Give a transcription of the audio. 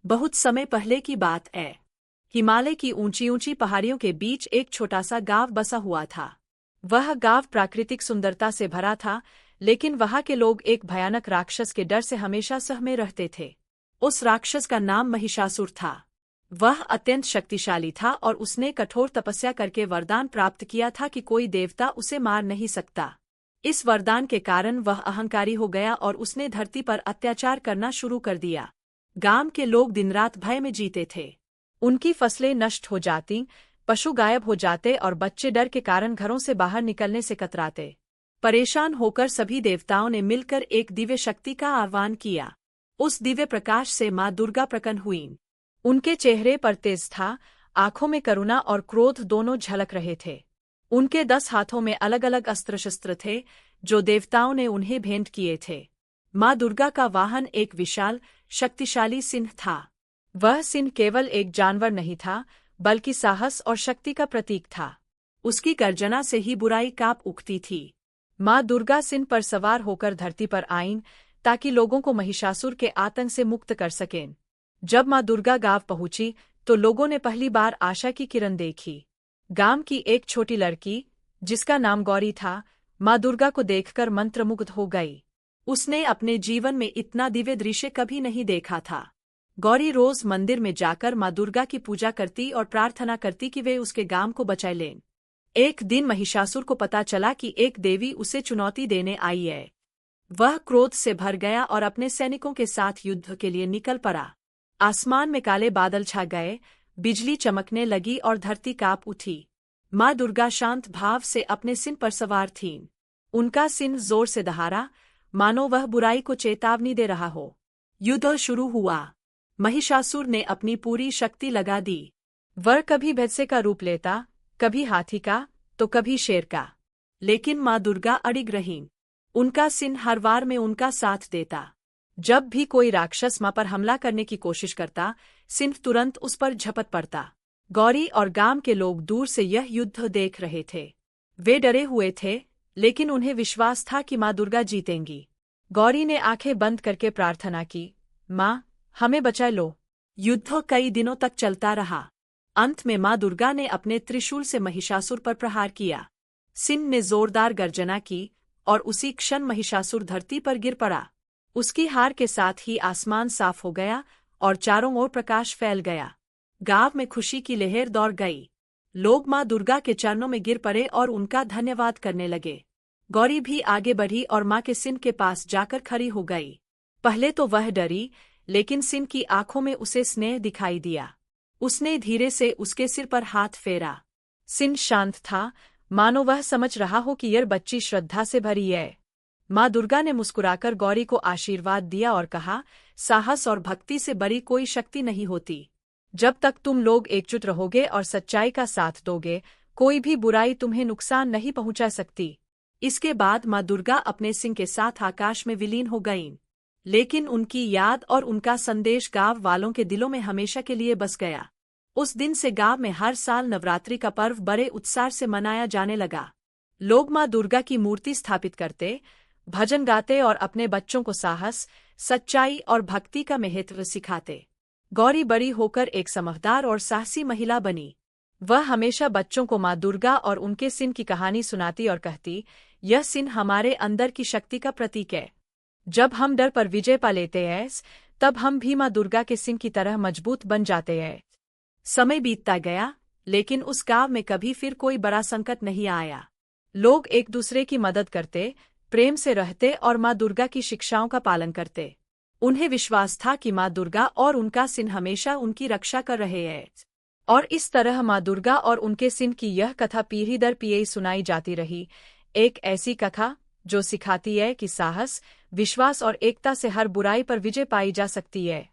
बहुत समय पहले की बात है। हिमालय की ऊंची ऊंची पहाड़ियों के बीच एक छोटा सा गांव बसा हुआ था। वह गांव प्राकृतिक सुंदरता से भरा था, लेकिन वहां के लोग एक भयानक राक्षस के डर से हमेशा सहमे रहते थे। उस राक्षस का नाम महिषासुर था। वह अत्यंत शक्तिशाली था और उसने कठोर तपस्या करके वरदान प्राप्त किया था कि कोई देवता उसे मार नहीं सकता। इस वरदान के कारण वह अहंकारी हो गया और उसने धरती पर अत्याचार करना शुरू कर दिया। गांव के लोग दिनरात भय में जीते थे। उनकी फसलें नष्ट हो जाती, पशु गायब हो जाते और बच्चे डर के कारण घरों से बाहर निकलने से कतराते। परेशान होकर सभी देवताओं ने मिलकर एक दिव्य शक्ति का आह्वान किया। उस दिव्य प्रकाश से माँ दुर्गा प्रकट हुईं। उनके चेहरे पर तेज था, आंखों में करुणा और क्रोध दोनों झलक रहे थे। उनके 10 हाथों में अलग अलग अस्त्र शस्त्र थे, जो देवताओं ने उन्हें भेंट किए थे। माँ दुर्गा का वाहन एक विशाल, शक्तिशाली सिंह था। वह सिंह केवल एक जानवर नहीं था, बल्कि साहस और शक्ति का प्रतीक था। उसकी गर्जना से ही बुराई कांप उठती थी। माँ दुर्गा सिंह पर सवार होकर धरती पर आईं, ताकि लोगों को महिषासुर के आतंक से मुक्त कर सकें। जब माँ दुर्गा गांव पहुंची, तो लोगों ने पहली बार आशा की किरण देखी। गांव की एक छोटी लड़की, जिसका नाम गौरी था, माँ दुर्गा को देखकर मंत्रमुग्ध हो गई। उसने अपने जीवन में इतना दिव्य दृश्य कभी नहीं देखा था। गौरी रोज मंदिर में जाकर माँ दुर्गा की पूजा करती और प्रार्थना करती कि वे उसके गांव को बचा लें। एक दिन महिषासुर को पता चला कि एक देवी उसे चुनौती देने आई है। वह क्रोध से भर गया और अपने सैनिकों के साथ युद्ध के लिए निकल पड़ा। आसमान में काले बादल छा गए, बिजली चमकने लगी और धरती कांप उठी। माँ दुर्गा शांत भाव से अपने सिंह पर सवार थीं। उनका सिंह जोर से दहाड़ा, मानो वह बुराई को चेतावनी दे रहा हो। युद्ध शुरू हुआ। महिषासुर ने अपनी पूरी शक्ति लगा दी। वह कभी भैंसे का रूप लेता, कभी हाथी का, तो कभी शेर का। लेकिन माँ दुर्गा अडिग रहीं। उनका सिंह हर वार में उनका साथ देता। जब भी कोई राक्षस माँ पर हमला करने की कोशिश करता, सिंह तुरंत उस पर झपट पड़ता। गौरी और गांव के लोग दूर से यह युद्ध देख रहे थे। वे डरे हुए थे, लेकिन उन्हें विश्वास था कि माँ दुर्गा जीतेंगी। गौरी ने आंखें बंद करके प्रार्थना की, माँ, हमें बचा लो। युद्ध कई दिनों तक चलता रहा। अंत में माँ दुर्गा ने अपने त्रिशूल से महिषासुर पर प्रहार किया। सिंह ने जोरदार गर्जना की और उसी क्षण महिषासुर धरती पर गिर पड़ा। उसकी हार के साथ ही आसमान साफ हो गया और चारों ओर प्रकाश फैल गया। गांव में खुशी की लहर दौड़ गई। लोग माँ दुर्गा के चरणों में गिर पड़े और उनका धन्यवाद करने लगे। गौरी भी आगे बढ़ी और माँ के सिंह के पास जाकर खड़ी हो गई। पहले तो वह डरी, लेकिन सिंह की आंखों में उसे स्नेह दिखाई दिया। उसने धीरे से उसके सिर पर हाथ फेरा। सिंह शांत था, मानो वह समझ रहा हो कि यह बच्ची श्रद्धा से भरी है। माँ दुर्गा ने मुस्कुराकर गौरी को आशीर्वाद दिया और कहा, साहस और भक्ति से बड़ी कोई शक्ति नहीं होती। जब तक तुम लोग एकजुट रहोगे और सच्चाई का साथ दोगे, कोई भी बुराई तुम्हें नुकसान नहीं पहुंचा सकती। इसके बाद माँ दुर्गा अपने सिंह के साथ आकाश में विलीन हो गईं। लेकिन उनकी याद और उनका संदेश गांव वालों के दिलों में हमेशा के लिए बस गया। उस दिन से गांव में हर साल नवरात्रि का पर्व बड़े उत्साह से मनाया जाने लगा। लोग माँ दुर्गा की मूर्ति स्थापित करते, भजन गाते और अपने बच्चों को साहस, सच्चाई और भक्ति का महत्व सिखाते। गौरी बड़ी होकर एक समझदार और साहसी महिला बनी। वह हमेशा बच्चों को माँ दुर्गा और उनके सिंह की कहानी सुनाती और कहती, यह सिंह हमारे अंदर की शक्ति का प्रतीक है। जब हम डर पर विजय पा लेते हैं, तब हम भी माँ दुर्गा के सिंह की तरह मजबूत बन जाते हैं। समय बीतता गया, लेकिन उस गांव में कभी फिर कोई बड़ा संकट नहीं आया। लोग एक दूसरे की मदद करते, प्रेम से रहते और माँ दुर्गा की शिक्षाओं का पालन करते। उन्हें विश्वास था कि माँ दुर्गा और उनका सिंह हमेशा उनकी रक्षा कर रहे हैं। और इस तरह माँ दुर्गा और उनके सिंह की यह कथा पीढ़ी दर पीढ़ी सुनाई जाती रही। एक ऐसी कथा जो सिखाती है कि साहस, विश्वास और एकता से हर बुराई पर विजय पाई जा सकती है।